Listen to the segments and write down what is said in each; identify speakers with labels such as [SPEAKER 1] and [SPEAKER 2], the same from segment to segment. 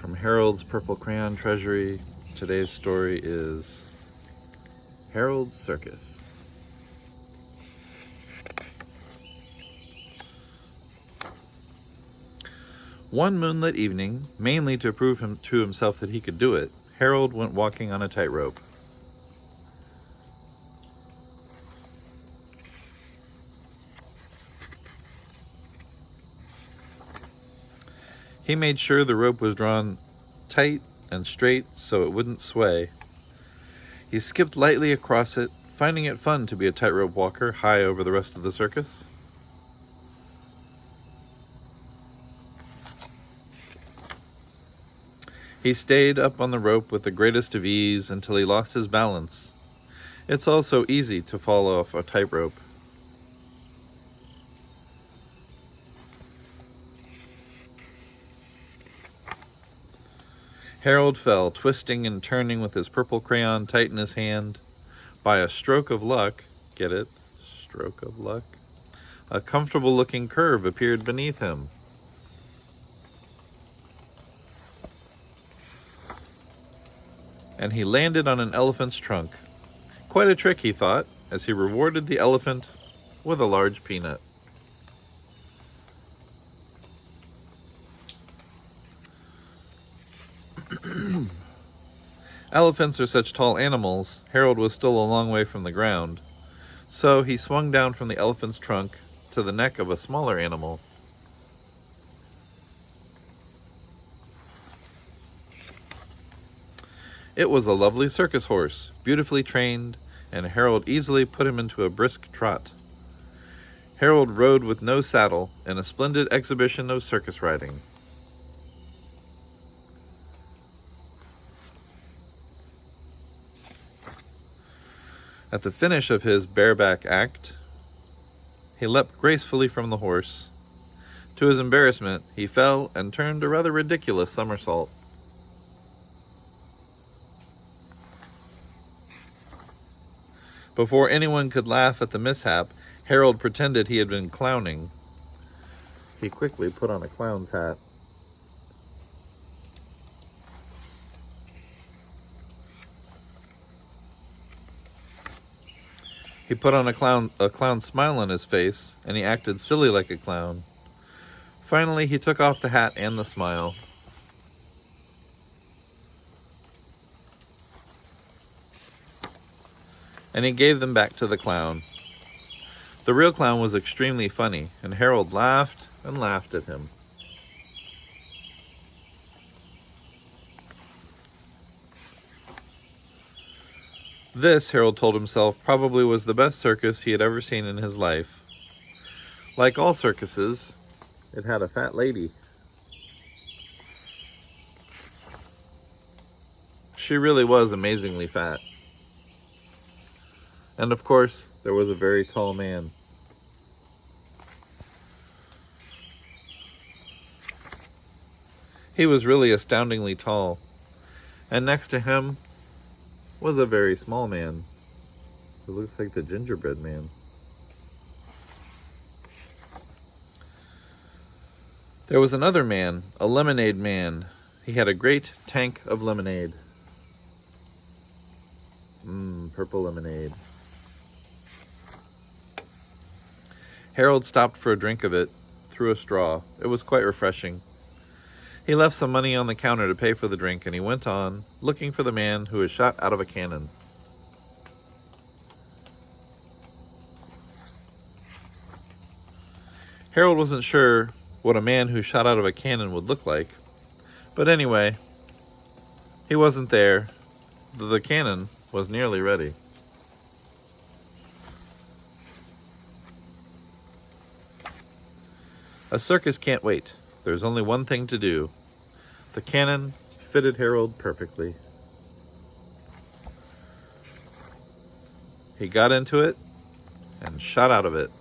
[SPEAKER 1] From Harold's Purple Crayon Treasury, today's story is Harold's Circus. One moonlit evening, mainly to prove to himself that he could do it, Harold went walking on a tightrope. He made sure the rope was drawn tight and straight so it wouldn't sway. He skipped lightly across it, finding it fun to be a tightrope walker high over the rest of the circus. He stayed up on the rope with the greatest of ease until he lost his balance. It's also easy to fall off a tightrope. Harold fell, twisting and turning with his purple crayon tight in his hand. By a stroke of luck, get it? Stroke of luck? A comfortable-looking curve appeared beneath him. And he landed on an elephant's trunk. Quite a trick, he thought, as he rewarded the elephant with a large peanut. Elephants are such tall animals, Harold was still a long way from the ground, so he swung down from the elephant's trunk to the neck of a smaller animal. It was a lovely circus horse, beautifully trained, and Harold easily put him into a brisk trot. Harold rode with no saddle in a splendid exhibition of circus riding. At the finish of his bareback act, he leapt gracefully from the horse. To his embarrassment, he fell and turned a rather ridiculous somersault. Before anyone could laugh at the mishap, Harold pretended he had been clowning. He quickly put on a clown's hat. He put on a clown smile on his face, and he acted silly like a clown. Finally, he took off the hat and the smile. And he gave them back to the clown. The real clown was extremely funny, and Harold laughed and laughed at him. This, Harold told himself, probably was the best circus he had ever seen in his life. Like all circuses, it had a fat lady. She really was amazingly fat. And of course, there was a very tall man. He was really astoundingly tall, and next to him was a very small man who looks like the gingerbread man. There was another man, a lemonade man. He had a great tank of lemonade. Purple lemonade. Harold stopped for a drink of it through a straw. It was quite refreshing. He left some money on the counter to pay for the drink, and he went on, looking for the man who was shot out of a cannon. Harold wasn't sure what a man who shot out of a cannon would look like, but anyway, he wasn't there. The cannon was nearly ready. A circus can't wait. There's only one thing to do. The cannon fitted Harold perfectly. He got into it and shot out of it.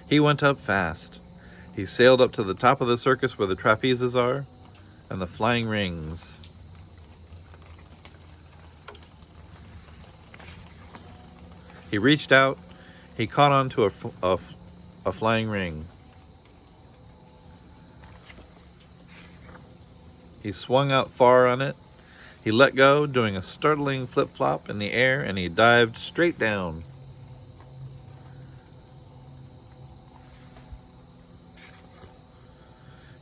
[SPEAKER 1] He went up fast. He sailed up to the top of the circus where the trapezes are and the flying rings. He reached out. He caught onto a a flying ring. He swung out far on it. He let go, doing a startling flip-flop in the air, and he dived straight down.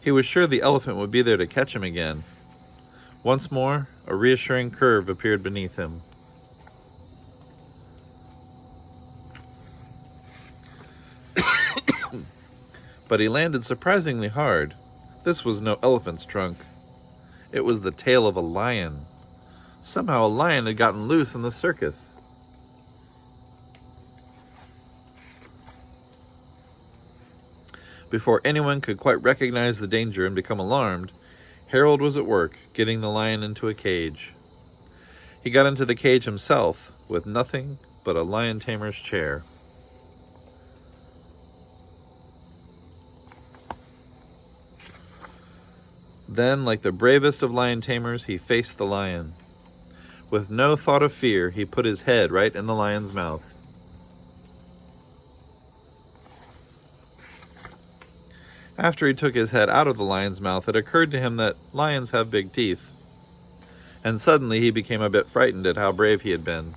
[SPEAKER 1] He was sure the elephant would be there to catch him again. Once more, a reassuring curve appeared beneath him. But he landed surprisingly hard. This was no elephant's trunk. It was the tail of a lion. Somehow a lion had gotten loose in the circus. Before anyone could quite recognize the danger and become alarmed, Harold was at work getting the lion into a cage. He got into the cage himself with nothing but a lion tamer's chair. Then, like the bravest of lion tamers, he faced the lion. With no thought of fear, he put his head right in the lion's mouth. After he took his head out of the lion's mouth, it occurred to him that lions have big teeth. And suddenly he became a bit frightened at how brave he had been.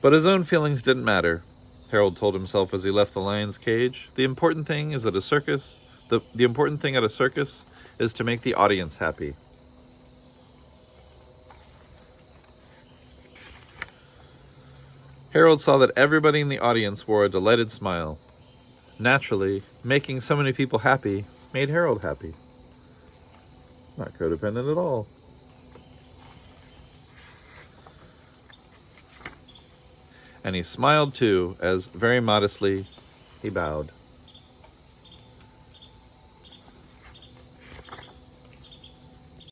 [SPEAKER 1] But his own feelings didn't matter, Harold told himself as he left the lion's cage. The important thing is at a circus, the important thing at a circus is to make the audience happy. Harold saw that everybody in the audience wore a delighted smile. Naturally, making so many people happy made Harold happy. Not codependent at all. And he smiled too, as very modestly he bowed.